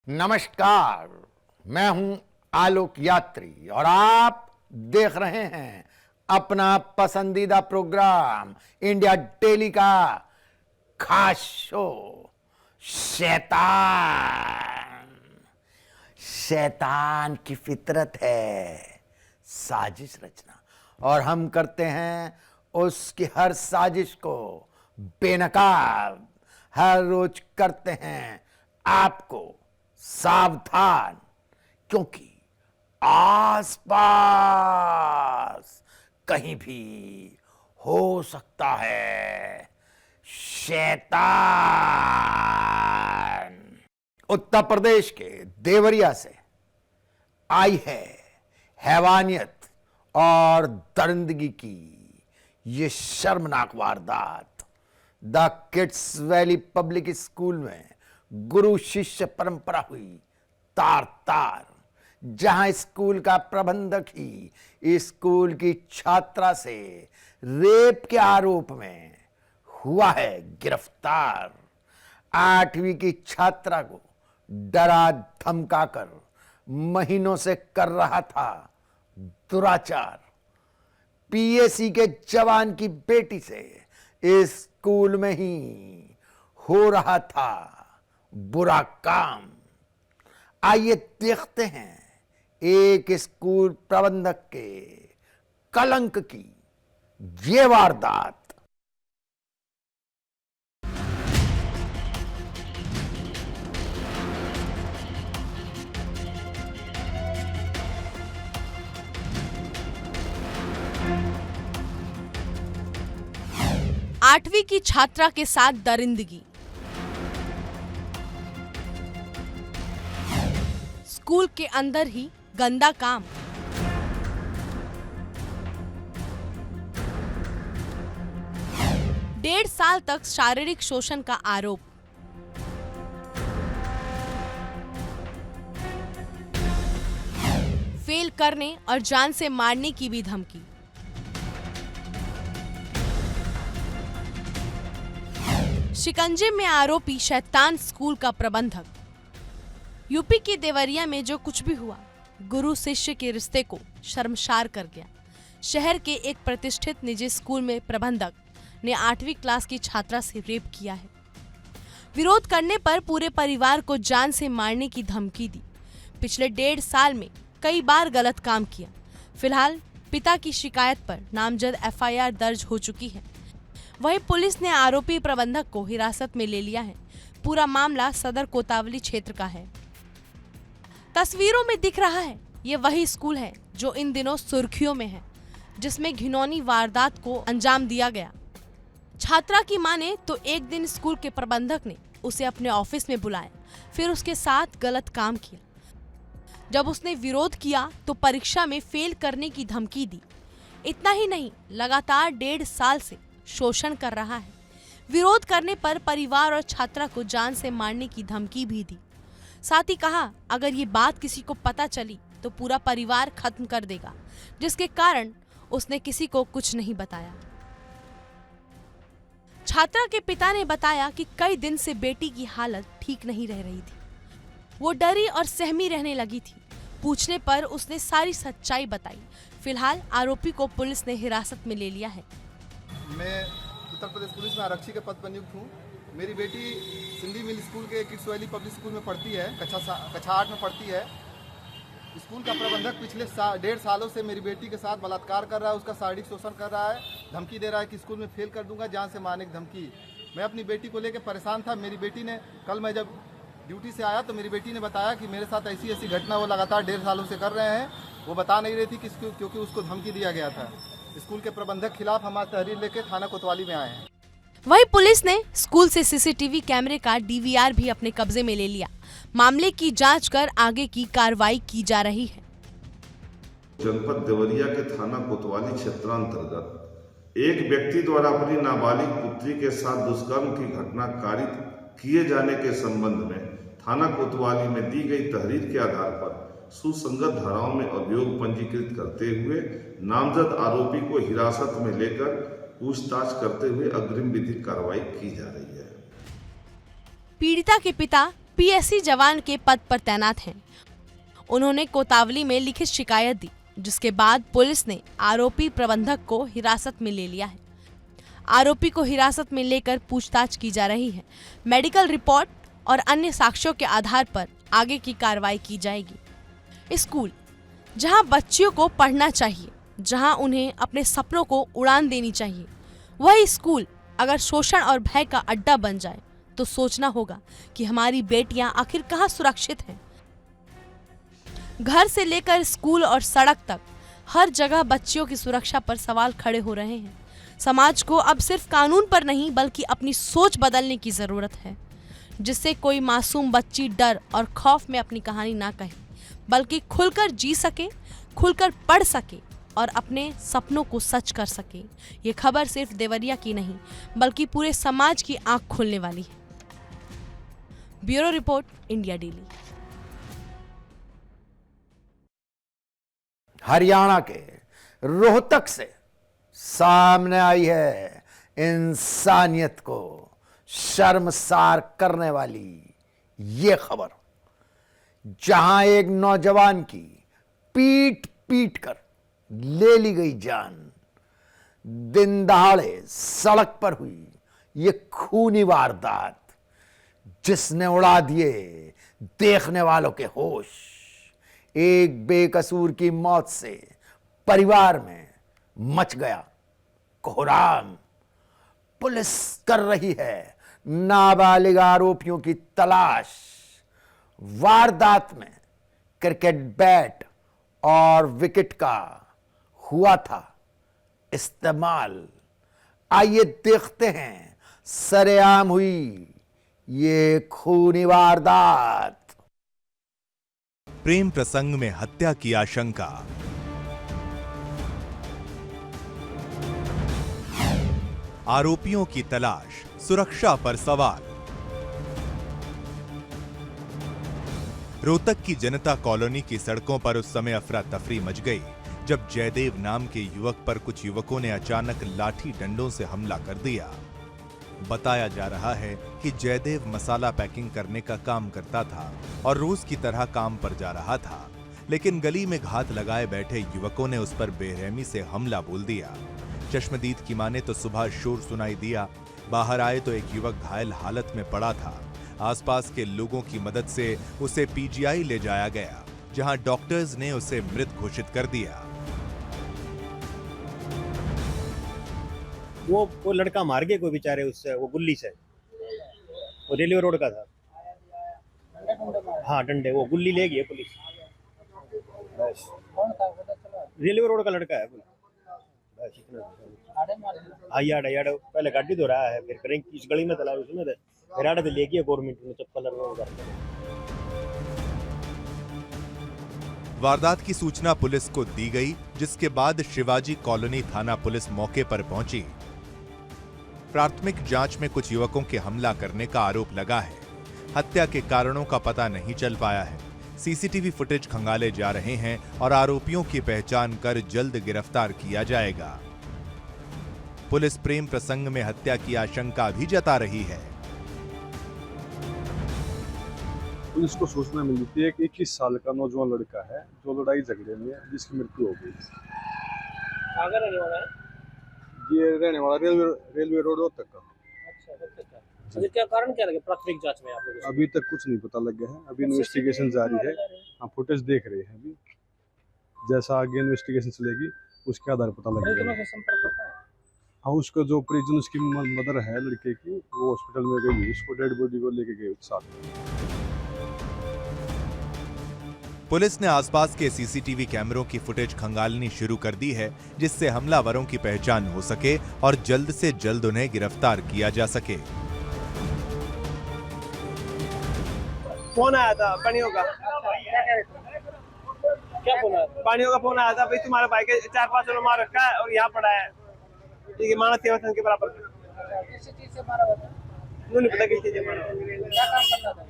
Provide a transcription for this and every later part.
नमस्कार, मैं हूं आलोक यात्री और आप देख रहे हैं अपना पसंदीदा प्रोग्राम इंडिया डेली का खास शो शैतान। शैतान की फितरत है साजिश रचना और हम करते हैं उसकी हर साजिश को बेनकाब। हर रोज करते हैं आपको सावधान, क्योंकि आसपास कहीं भी हो सकता है शैतान। उत्तर प्रदेश के देवरिया से आई है हैवानियत और दरिंदगी की ये शर्मनाक वारदात। The kids valley public school में गुरु शिष्य परंपरा हुई तार तार, जहां स्कूल का प्रबंधक ही स्कूल की छात्रा से रेप के आरोप में हुआ है गिरफ्तार। 8वीं की छात्रा को डरा धमकाकर महीनों से कर रहा था दुराचार। पीएसी के जवान की बेटी से इस स्कूल में ही हो रहा था बुरा काम। आइए देखते हैं एक स्कूल प्रबंधक के कलंक की ये वारदात। 8वीं की छात्रा के साथ दरिंदगी। स्कूल के अंदर ही गंदा काम। डेढ़ साल तक शारीरिक शोषण का आरोप। फेल करने और जान से मारने की भी धमकी। शिकंजे में आरोपी शैतान स्कूल का प्रबंधक। यूपी के देवरिया में जो कुछ भी हुआ गुरु शिष्य के रिश्ते को शर्मसार कर गया। शहर के एक प्रतिष्ठित निजी स्कूल में प्रबंधक ने 8वीं क्लास की छात्रा से रेप किया है। विरोध करने पर पूरे परिवार को जान से मारने की धमकी दी। पिछले 1.5 साल में कई बार गलत काम किया। फिलहाल पिता की शिकायत पर नामजद एफआईआर दर्ज हो चुकी है। वहीं पुलिस ने आरोपी प्रबंधक को हिरासत में ले लिया है। पूरा मामला सदर कोतवाली क्षेत्र का है। तस्वीरों में दिख रहा है ये वही स्कूल है जो इन दिनों सुर्खियों में है, जिसमें घिनौनी वारदात को अंजाम दिया गया। छात्रा की माने तो एक दिन स्कूल के प्रबंधक ने उसे अपने ऑफिस में बुलाया, फिर उसके साथ गलत काम किया। जब उसने विरोध किया तो परीक्षा में फेल करने की धमकी दी। इतना ही नहीं, लगातार 1.5 साल से शोषण कर रहा है। विरोध करने पर परिवार और छात्रा को जान से मारने की धमकी भी दी। साथ ही कहा अगर ये बात किसी को पता चली तो पूरा परिवार खत्म कर देगा, जिसके कारण उसने किसी को कुछ नहीं बताया। छात्रा के पिता ने बताया कि कई दिन से बेटी की हालत ठीक नहीं रह रही थी। वो डरी और सहमी रहने लगी थी। पूछने पर उसने सारी सच्चाई बताई। फिलहाल आरोपी को पुलिस ने हिरासत में ले लिया है। मैं उत्तर प्रदेश पुलिस में आरक्षी के पद पर नियुक्त हूँ। मेरी बेटी सिंधी मिल स्कूल के किड्स वैली पब्लिक स्कूल में पढ़ती है, कक्षा 8 में पढ़ती है। स्कूल का प्रबंधक पिछले 1.5 सालों से मेरी बेटी के साथ बलात्कार कर रहा है, उसका शारीरिक शोषण कर रहा है, धमकी दे रहा है कि स्कूल में फेल कर दूंगा, जान से मारने की धमकी। मैं अपनी बेटी को लेकर परेशान था। मेरी बेटी ने कल मैं जब ड्यूटी से आया तो मेरी बेटी ने बताया कि मेरे साथ ऐसी ऐसी घटना वो लगातार 1.5 सालों से कर रहे हैं। वो बता नहीं रही थी क्योंकि उसको धमकी दिया गया था। स्कूल के प्रबंधक खिलाफ हम आज तहरीर लेकर थाना कोतवाली में आए हैं। वहीं पुलिस ने स्कूल से सीसीटीवी कैमरे का डीवीआर भी अपने कब्जे में ले लिया। मामले की जांच कर आगे की कार्रवाई की जा रही है। जनपद देवरिया के थाना कोतवाली क्षेत्रांतर्गत एक व्यक्ति द्वारा अपनी नाबालिग पुत्री के साथ दुष्कर्म की घटना कारित किए जाने के संबंध में थाना कोतवाली में दी गई तहरीर के आधार पर सुसंगत धाराओं में अभियोग पंजीकृत करते हुए नामजद आरोपी को हिरासत में लेकर पूछताछ करते हुए अग्रिम विधिक कार्रवाई की जा रही है। पीड़िता के पिता पीएससी जवान के पद पर तैनात हैं। उन्होंने कोतावली में लिखित शिकायत दी, जिसके बाद पुलिस ने आरोपी प्रबंधक को हिरासत में ले लिया है। आरोपी को हिरासत में लेकर पूछताछ की जा रही है। मेडिकल रिपोर्ट और अन्य साक्ष्यों के आधार पर आगे की कार्रवाई की जाएगी। स्कूल जहां बच्चियों को पढ़ना चाहिए, जहां उन्हें अपने सपनों को उड़ान देनी चाहिए, वही स्कूल अगर शोषण और भय का अड्डा बन जाए तो सोचना होगा कि हमारी बेटियां आखिर कहां सुरक्षित हैं। घर से लेकर स्कूल और सड़क तक हर जगह बच्चियों की सुरक्षा पर सवाल खड़े हो रहे हैं। समाज को अब सिर्फ कानून पर नहीं बल्कि अपनी सोच बदलने की जरूरत है, जिससे कोई मासूम बच्ची डर और खौफ में अपनी कहानी ना कहे, बल्कि खुलकर जी सके, खुलकर पढ़ सके और अपने सपनों को सच कर सके। ये खबर सिर्फ देवरिया की नहीं बल्कि पूरे समाज की आंख खोलने वाली है। Bureau report, India daily. Haryana के रोहतक से सामने आई है इंसानियत को शर्मसार करने वाली ये खबर, जहां एक नौजवान की पीट पीट कर ले ली गई जान। दिन दहाड़े सड़क पर हुई ये खूनी वारदात, जिसने उड़ा दिए देखने वालों के होश। एक बेकसूर की मौत से परिवार में मच गया कोहराम। पुलिस कर रही है नाबालिग आरोपियों की तलाश। वारदात में क्रिकेट बैट और विकेट का हुआ था इस्तेमाल। आइए देखते हैं सरेआम हुई ये खूनी वारदात। प्रेम प्रसंग में हत्या की आशंका। आरोपियों की तलाश, सुरक्षा पर सवाल। रोहतक की जनता कॉलोनी की सड़कों पर उस समय अफरा तफरी मच गई जब जयदेव नाम के युवक पर कुछ युवकों ने अचानक लाठी डंडों से हमला कर दिया। बताया जा रहा है कि जयदेव मसाला पैकिंग करने का काम करता था और रोज की तरह काम पर जा रहा था, लेकिन गली में घात लगाए बैठे युवकों ने उस पर बेरहमी से हमला बोल दिया। चश्मदीद की माने तो सुबह शोर सुनाई दिया। बाहर आए तो एक युवक घायल हालत में पड़ा था। आसपास के लोगों की मदद से उसे पीजीआई ले जाया गया, जहां डॉक्टर्स ने उसे मृत घोषित कर दिया। वो लड़का मार गए कोई बेचारे उससे, वो गुल्ली से, वो रेलवे रोड का था। हाँ डंडे, वो गुल्ली ले गई पुलिस। रेलवे रोड का लड़का है। बस इतना। हाँ याड याड पहले गाड़ी धो रहा है, फिर करें इस गली में तला उसमें फिर आड़े ले गया गवर्नमेंट ने चप्पल वारदात की सूचना पुलिस को दी गई, जिसके बाद शिवाजी कॉलोनी थाना पुलिस मौके पर पहुंची। प्राथमिक जांच में कुछ युवकों के हमला करने का आरोप लगा है। हत्या के कारणों का पता नहीं चल पाया है। सीसीटीवी फुटेज खंगाले जा रहे हैं और आरोपियों की पहचान कर जल्द गिरफ्तार किया जाएगा। पुलिस प्रेम प्रसंग में हत्या की आशंका भी जता रही है। पुलिस को सूचना मिली थी एक 21 साल का नौजवान लड़का है जो लड़ाई झगड़े में जिसकी मृत्यु हो गई। कहाँ का रहने वाला है? ये रहने वाला रेलवे रोड रोहतक का। अच्छा, क्या कारण क्या लगे प्राथमिक जांच में आप लोगों को? अभी तक कुछ नहीं पता लग गया है, अभी इन्वेस्टिगेशन जारी है। हम फुटेज देख रहे हैं, अभी जैसा आगे इन्वेस्टिगेशन चलेगी उसके आधार पता लगेगा। हाँ, उसका जो परिजन, उसकी मदर है लड़के की, वो हॉस्पिटल में गई, उसको डेड बॉडी को लेके गए साथ। पुलिस ने आसपास के सीसीटीवी कैमरों की फुटेज खंगालनी शुरू कर दी है, जिससे हमलावरों की पहचान हो सके और जल्द से जल्द उन्हें गिरफ्तार किया जा सके। फोन आया था पानियों का। क्या फोन आया? पानियों का फोन आया था, भाई तुम्हारे भाई के 4-5 लोग मार रखा है और यहाँ पड़ा है। ये मानव सेवा संघ के बराबर। किसी चीज से मारा होता? नहीं पता किस चीज से मारा। क्या काम करता था?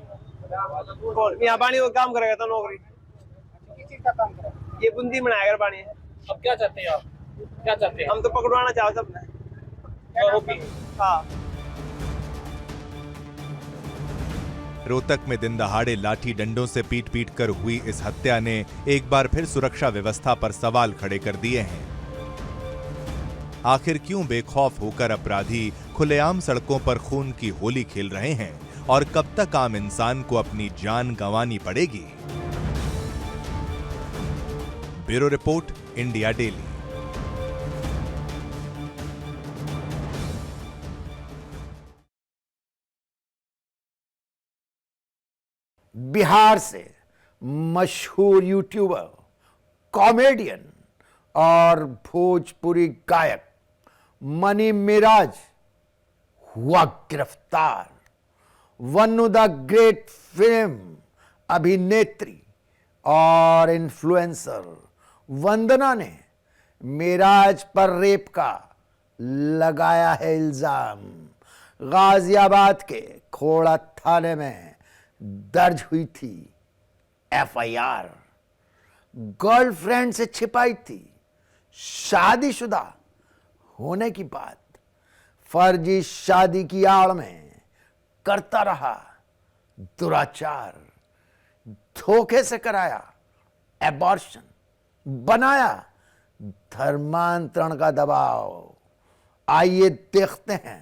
कौन? यहाँ पानी को काम करेगा था, नौकरी। किस चीज का काम करा? ये बूंदी बनाएगा पानी। अब क्या चाहते हैं आप? क्या चाहते हैं? हम तो पकड़वाना चाहो सबने। हाँ। रोहतक में दिन दहाड़े लाठी डंडों से पीट पीट कर हुई इस हत्या ने एक बार फिर सुरक्षा व्यवस्था पर सवाल खड़े कर दिए हैं। आखिर क्यों बेखौफ होकर अपराधी खुलेआम सड़कों पर खून की होली खेल रहे हैं और कब तक आम इंसान को अपनी जान गंवानी पड़ेगी? Bureau report, India daily. Bihar से मशहूर यूट्यूबर, कॉमेडियन और भोजपुरी गायक मनी मिराज हुआ गिरफ्तार। One of the great film अभिनेत्री और इन्फ्लुएंसर वंदना ने मिराज पर रेप का लगाया है इल्जाम। गाजियाबाद के खोड़ा थाने में दर्ज हुई थी एफआईआर। गर्लफ्रेंड से छिपाई थी, शादीशुदा होने की बात, फर्जी शादी की आड़ में करता रहा दुराचार, धोखे से कराया एबॉर्शन, बनाया धर्मांतरण का दबाव। आइए देखते हैं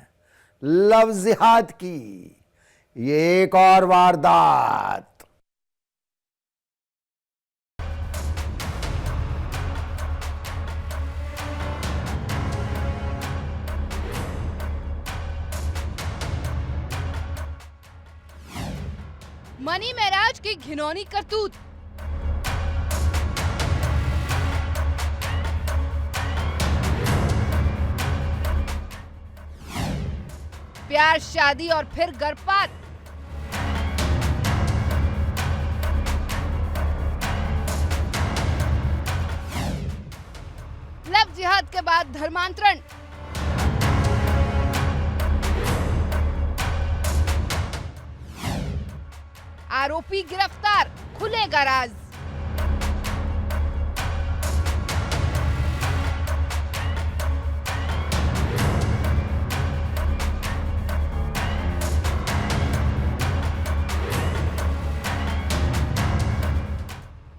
लव जिहाद की ये एक और वारदात। मनी महराज की घिनौनी करतूत। प्यार, शादी और फिर गर्भपात। लव जिहाद के बाद धर्मांतरण। आरोपी गिरफ्तार, खुलेगा राज।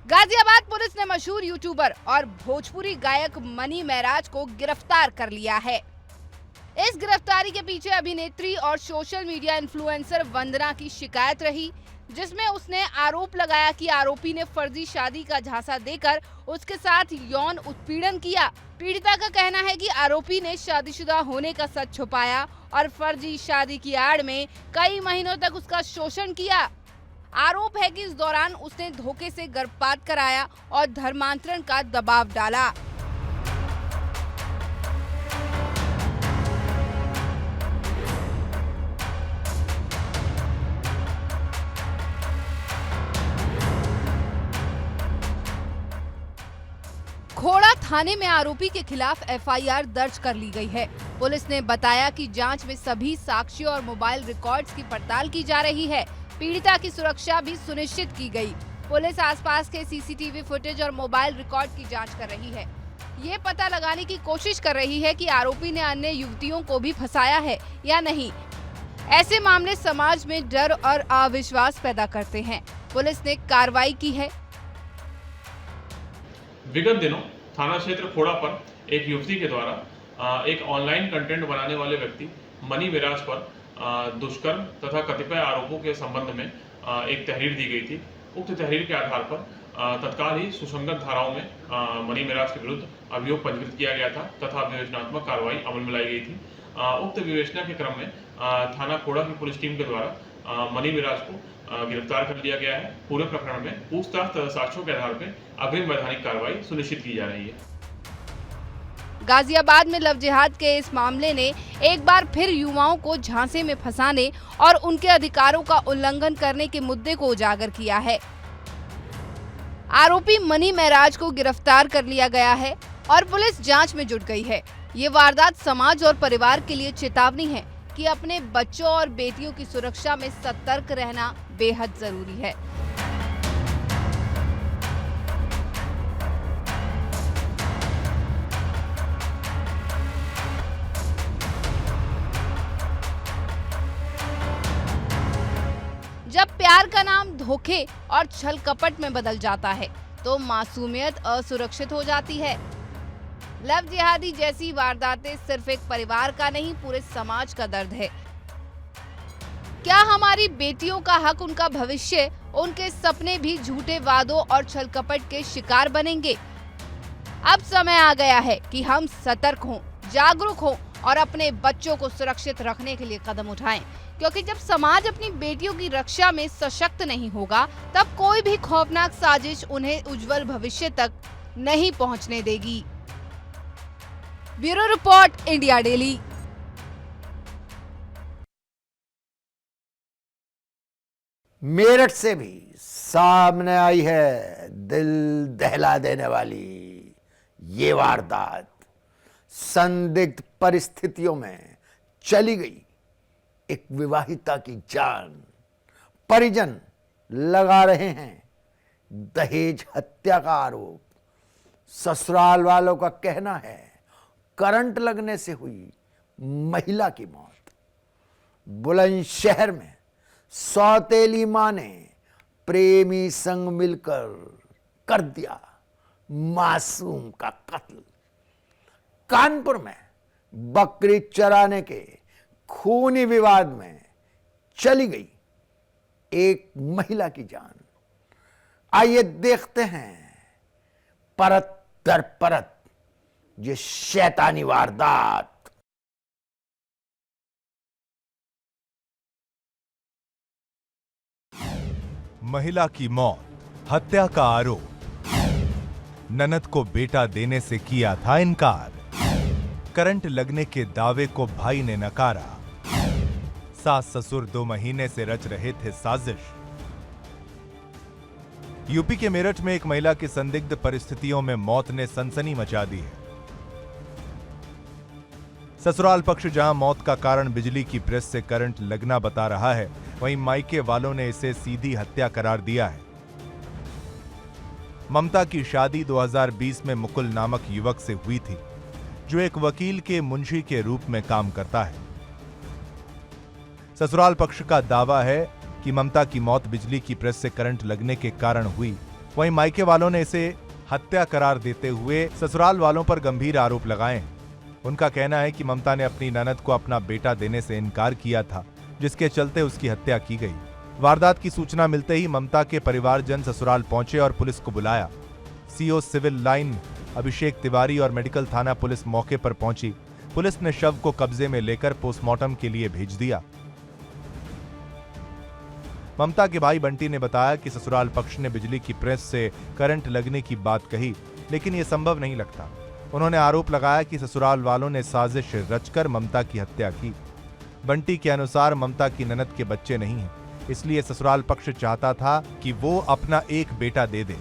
गाजियाबाद पुलिस ने मशहूर यूट्यूबर और भोजपुरी गायक मनी महराज को गिरफ्तार कर लिया है। इस गिरफ्तारी के पीछे अभिनेत्री और सोशल मीडिया इन्फ्लुएंसर वंदना की शिकायत रही, जिसमें उसने आरोप लगाया कि आरोपी ने फर्जी शादी का झांसा देकर उसके साथ यौन उत्पीड़न किया। पीड़िता का कहना है कि आरोपी ने शादीशुदा होने का सच छुपाया और फर्जी शादी की आड़ में कई महीनों तक उसका शोषण किया। आरोप है कि इस दौरान उसने धोखे से गर्भपात कराया और धर्मांतरण का दबाव डाला। खोड़ा थाने में आरोपी के खिलाफ एफआईआर दर्ज कर ली गई है। पुलिस ने बताया कि जांच में सभी साक्ष्यों और मोबाइल रिकॉर्ड्स की पड़ताल की जा रही है। पीड़िता की सुरक्षा भी सुनिश्चित की गई। पुलिस आसपास के सीसीटीवी फुटेज और मोबाइल रिकॉर्ड की जांच कर रही है। ये पता लगाने की कोशिश कर रही है कि आरोपी ने अन्य युवतियों को भी फंसाया है या नहीं। ऐसे मामले समाज में डर और अविश्वास पैदा करते हैं। पुलिस ने कार्रवाई की है। विगत दिनों थाना क्षेत्र खोड़ा पर एक युवती के द्वारा एक ऑनलाइन कंटेंट बनाने वाले व्यक्ति मनी मिराज पर दुष्कर्म तथा कतिपय आरोपों के संबंध में एक तहरीर दी गई थी। उक्त तहरीर के आधार पर तत्काल ही सुसंगत धाराओं में मनी मिराज के विरुद्ध अभियोग पंजीकृत किया गया था तथा विवेचनात्मक कार्रवाई अमल में लाई गई थी। उक्त विवेचना के क्रम में थाना खोड़ा की पुलिस टीम के द्वारा मनी मिराज को गिरफ्तार कर लिया गया है। पूरे प्रकरण में पूछताछ तथा साक्ष्यों के आधार पर अग्रिम वैधानिक कार्रवाई सुनिश्चित की जा रही है। गाजियाबाद में लव जिहाद के इस मामले ने एक बार फिर युवाओं को झांसे में फंसाने और उनके अधिकारों का उल्लंघन करने के मुद्दे को उजागर किया है। आरोपी मनी महराज को गिरफ्तार कर लिया गया है और पुलिस जांच में जुट गई है। ये वारदात समाज और परिवार के लिए चेतावनी है कि अपने बच्चों और बेटियों की सुरक्षा में सतर्क रहना बेहद जरूरी है। जब प्यार का नाम धोखे और छल कपट में बदल जाता है तो मासूमियत असुरक्षित हो जाती है। लव जिहादी जैसी वारदातें सिर्फ एक परिवार का नहीं, पूरे समाज का दर्द है। क्या हमारी बेटियों का हक, उनका भविष्य, उनके सपने भी झूठे वादों और छल कपट के शिकार बनेंगे? अब समय आ गया है कि हम सतर्क हों, जागरूक हों और अपने बच्चों को सुरक्षित रखने के लिए कदम उठाएं, क्योंकि जब समाज अपनी बेटियों की रक्षा में सशक्त नहीं होगा तब कोई भी खौफनाक साजिश उन्हें उज्जवल भविष्य तक नहीं पहुंचने देगी। Bureau report, India daily. Meerut से भी सामने आई है दिल दहला देने वाली ये वारदात। संदिग्ध परिस्थितियों में चली गई एक विवाहिता की जान। परिजन लगा रहे हैं दहेज हत्या का आरोप। ससुराल वालों का कहना है करंट लगने से हुई महिला की मौत। बुलंदशहर में सौतेली मां ने प्रेमी संग मिलकर कर दिया मासूम का कत्ल। कानपुर में बकरी चराने के खूनी विवाद में चली गई एक महिला की जान। आइए देखते हैं परत दर परत ये शैतानी वारदात। महिला की मौत, हत्या का आरोप। ननद को बेटा देने से किया था इनकार। करंट लगने के दावे को भाई ने नकारा। सास ससुर 2 महीने से रच रहे थे साजिश। यूपी के मेरठ में एक महिला की संदिग्ध परिस्थितियों में मौत ने सनसनी मचा दी है। ससुराल पक्ष जहां मौत का कारण बिजली की प्रेस से करंट लगना बता रहा है, वहीं मायके वालों ने इसे सीधी हत्या करार दिया है। ममता की शादी 2020 में मुकुल नामक युवक से हुई थी, जो एक वकील के मुंशी के रूप में काम करता है। ससुराल पक्ष का दावा है कि ममता की मौत बिजली की प्रेस से करंट लगने के कारण हुई। वहीं मायके वालों ने इसे हत्या करार देते हुए ससुराल वालों पर गंभीर आरोप लगाए हैं। उनका कहना है कि ममता ने अपनी ननद को अपना बेटा देने से इनकार किया था, जिसके चलते उसकी हत्या की गई। वारदात की सूचना मिलते ही ममता के परिवारजन ससुराल पहुंचे और पुलिस को बुलाया। CO civil line Abhishek Tiwari और मेडिकल थाना पुलिस मौके पर पहुंची। पुलिस ने शव को कब्जे में लेकर पोस्टमार्टम के लिए भेज दिया। ममता के भाई बंटी ने बताया कि ससुराल पक्ष ने बिजली की प्रेस से करंट लगने की बात कही, लेकिन यह संभव नहीं लगता। उन्होंने आरोप लगाया कि ससुराल वालों ने साजिश रचकर ममता की हत्या की। बंटी के अनुसार ममता की ननद के बच्चे नहीं हैं, इसलिए ससुराल पक्ष चाहता था कि वो अपना एक बेटा दे दे।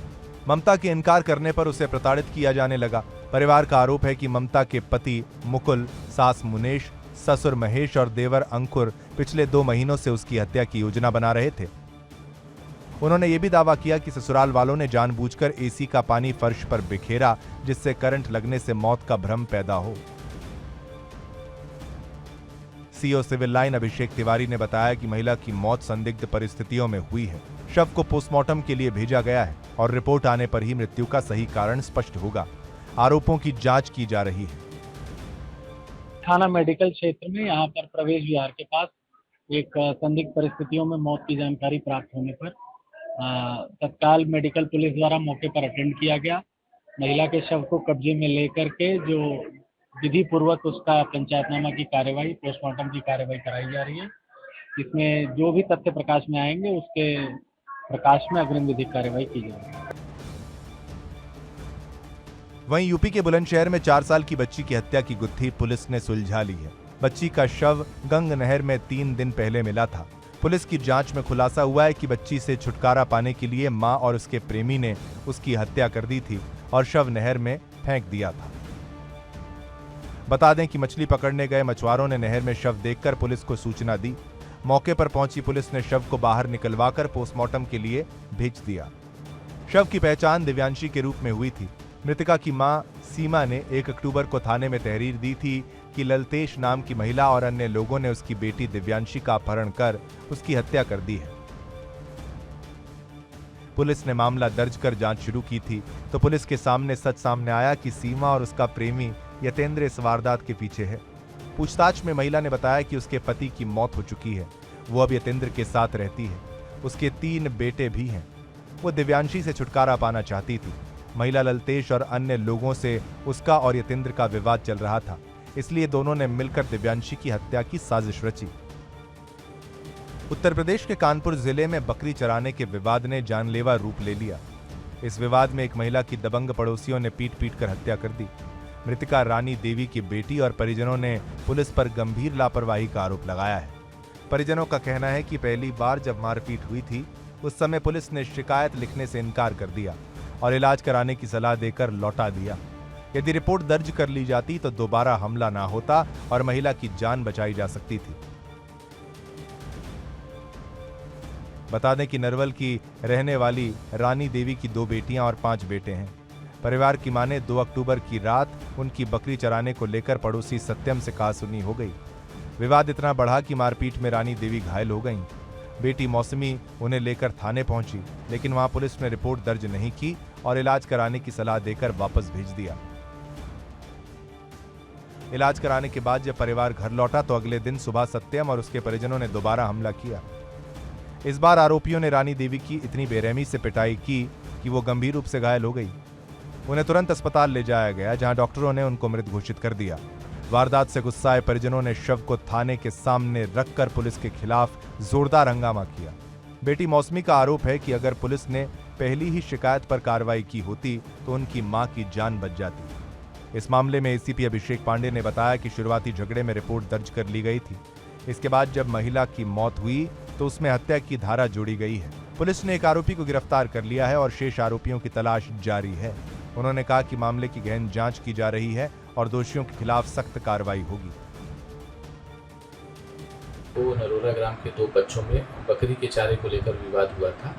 ममता के इनकार करने पर उसे प्रताड़ित किया जाने लगा। परिवार का आरोप है कि ममता के पति मुकुल, सास मुनेश, ससुर महेश और देवर अंकुर पिछले 2 महीनों से उसकी हत्या की योजना बना रहे थे। उन्होंने ये भी दावा किया कि ससुराल वालों ने जानबूझकर एसी का पानी फर्श पर बिखेरा, जिससे करंट लगने से मौत का भ्रम पैदा हो। CO civil line Abhishek Tiwari ने बताया कि महिला की मौत संदिग्ध परिस्थितियों में हुई है। शव को पोस्टमार्टम के लिए भेजा गया है और रिपोर्ट आने पर ही मृत्यु का सही कारण स्पष्ट होगा। आरोपों की जांच की जा रही है। थाना मेडिकल क्षेत्र में यहाँ पर प्रवेश विहार के पास एक संदिग्ध परिस्थितियों में मौत की जानकारी प्राप्त होने पर तत्काल मेडिकल पुलिस द्वारा मौके पर अटेंड किया गया। महिला के शव को कब्जे में लेकर के जो विधि पूर्वक उसका पंचायतनामा की कार्यवाही, पोस्टमार्टम की कार्यवाही कराई जा रही है। इसमें जो भी तथ्य प्रकाश में आएंगे उसके प्रकाश में अग्रिम विधिक कार्यवाही की जाएगी। वहीं यूपी के बुलंदशहर में 4 साल की बच्ची की हत्या की गुत्थी पुलिस ने सुलझा ली है। बच्ची का शव गंग नहर में 3 दिन पहले मिला था। पुलिस की जांच में खुलासा हुआ है कि बच्ची से छुटकारा पाने के लिए मां और उसके प्रेमी ने उसकी हत्या कर दी थी और शव नहर में फेंक दिया था। बता दें कि मछली पकड़ने गए मछुआरों ने नहर में शव देखकर पुलिस को सूचना दी। मौके पर पहुंची पुलिस ने शव को बाहर निकलवाकर पोस्टमार्टम के लिए भेज दिया। शव की पहचान दिव्यांशी के रूप में हुई थी। मृतका की मां सीमा ने 1 अक्टूबर को थाने में तहरीर दी थी कि ललतेश नाम की महिला और अन्य लोगों ने उसकी बेटी दिव्यांशी का अपहरण कर उसकी हत्या कर दी है। पुलिस ने मामला दर्ज कर जांच शुरू की थी तो पुलिस के सामने सच सामने आया कि सीमा और उसका प्रेमी यतेंद्र इस वारदात के पीछे है। पूछताछ में महिला ने बताया कि उसके पति की मौत हो चुकी है, वो अब यतेंद्र के साथ रहती है, उसके 3 बेटे भी हैं। वो दिव्यांशी से छुटकारा पाना चाहती थी। महिला ललतेश और अन्य लोगों से उसका और यतेंद्र का विवाद चल रहा था, इसलिए दोनों ने मिलकर दिव्यांशी की हत्या की साजिश रची। उत्तर प्रदेश के कानपुर जिले में बकरी चराने के विवाद ने जानलेवा रूप ले लिया। इस विवाद में एक महिला की दबंग पड़ोसियों ने पीट कर हत्या कर दी। मृतका रानी देवी की बेटी और परिजनों ने पुलिस पर गंभीर लापरवाही का आरोप लगाया है। परिजनों का कहना है कि पहली बार जब मारपीट हुई थी उस समय पुलिस ने शिकायत लिखने से इनकार कर दिया और इलाज कराने की सलाह देकर लौटा दिया। यदि रिपोर्ट दर्ज कर ली जाती तो दोबारा हमला ना होता और महिला की जान बचाई जा सकती थी। बता दें कि नरवल की रहने वाली रानी देवी की 2 बेटियां और 5 बेटे हैं। परिवार की माने 2 अक्टूबर की रात उनकी बकरी चराने को लेकर पड़ोसी सत्यम से कहासुनी हो गई। विवाद इतना बढ़ा कि मारपीट में रानी देवी घायल हो गईं। बेटी मौसमी उन्हें लेकर थाने पहुंची, लेकिन वहां पुलिस ने रिपोर्ट दर्ज नहीं की और इलाज कराने की सलाह देकर वापस भेज दिया। इलाज कराने के बाद जब परिवार घर लौटा तो अगले दिन सुबह सत्यम और उसके परिजनों ने दोबारा हमला किया। इस बार आरोपियों ने रानी देवी की इतनी बेरहमी से पिटाई की कि वो गंभीर रूप से घायल हो गई। उन्हें तुरंत अस्पताल ले जाया गया, जहां डॉक्टरों ने उनको मृत घोषित कर दिया। वारदात से गुस्साए परिजनों ने शव को थाने के सामने रखकर पुलिस के खिलाफ जोरदार हंगामा किया। बेटी मौसमी का आरोप है कि अगर पुलिस ने पहली ही शिकायत पर कार्रवाई की होती तो उनकी मां की जान बच जाती। इस मामले में एसीपी अभिषेक पांडे ने बताया कि शुरुआती झगड़े में रिपोर्ट दर्ज कर ली गई थी। इसके बाद जब महिला की मौत हुई तो उसमें हत्या की धारा जोड़ी गई है। पुलिस ने एक आरोपी को गिरफ्तार कर लिया है और शेष आरोपियों की तलाश जारी है। उन्होंने कहा कि मामले की गहन जांच की जा रही है और दोषियों के खिलाफ सख्त कार्रवाई होगी। तो नरोरा ग्राम के 2 पक्षों में बकरी के चारे को लेकर विवाद हुआ था।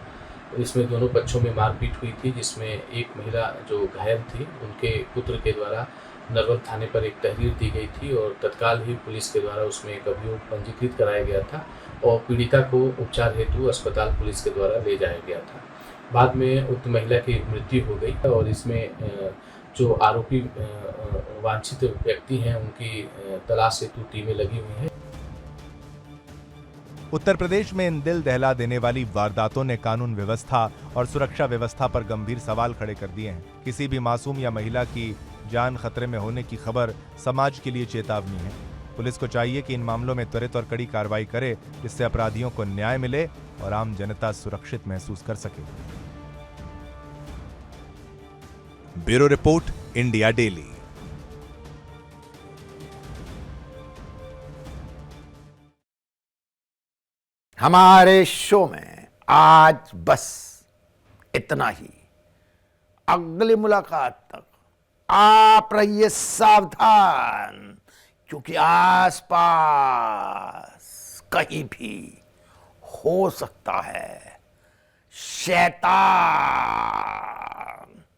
इसमें दोनों पक्षों में मारपीट हुई थी, जिसमें एक महिला जो घायल थी उनके पुत्र के द्वारा नरवल थाने पर एक तहरीर दी गई थी और तत्काल ही पुलिस के द्वारा उसमें एक अभियोग पंजीकृत कराया गया था और पीड़िता को उपचार हेतु अस्पताल पुलिस के द्वारा ले जाया गया था। बाद में उक्त महिला की मृत्यु हो गई और इसमें जो आरोपी वांछित व्यक्ति हैं उनकी तलाश हेतु टीमें लगी हुई हैं। उत्तर प्रदेश में इन दिल दहला देने वाली वारदातों ने कानून व्यवस्था और सुरक्षा व्यवस्था पर गंभीर सवाल खड़े कर दिए हैं। किसी भी मासूम या महिला की जान खतरे में होने की खबर समाज के लिए चेतावनी है। पुलिस को चाहिए कि इन मामलों में त्वरित और कड़ी कार्रवाई करे, जिससे अपराधियों को न्याय मिले और आम जनता सुरक्षित महसूस कर सके। Bureau report, India daily. हमारे शो में आज बस इतना ही। अगली मुलाकात तक आप रहिए सावधान, क्योंकि आसपास कहीं भी हो सकता है शैतान।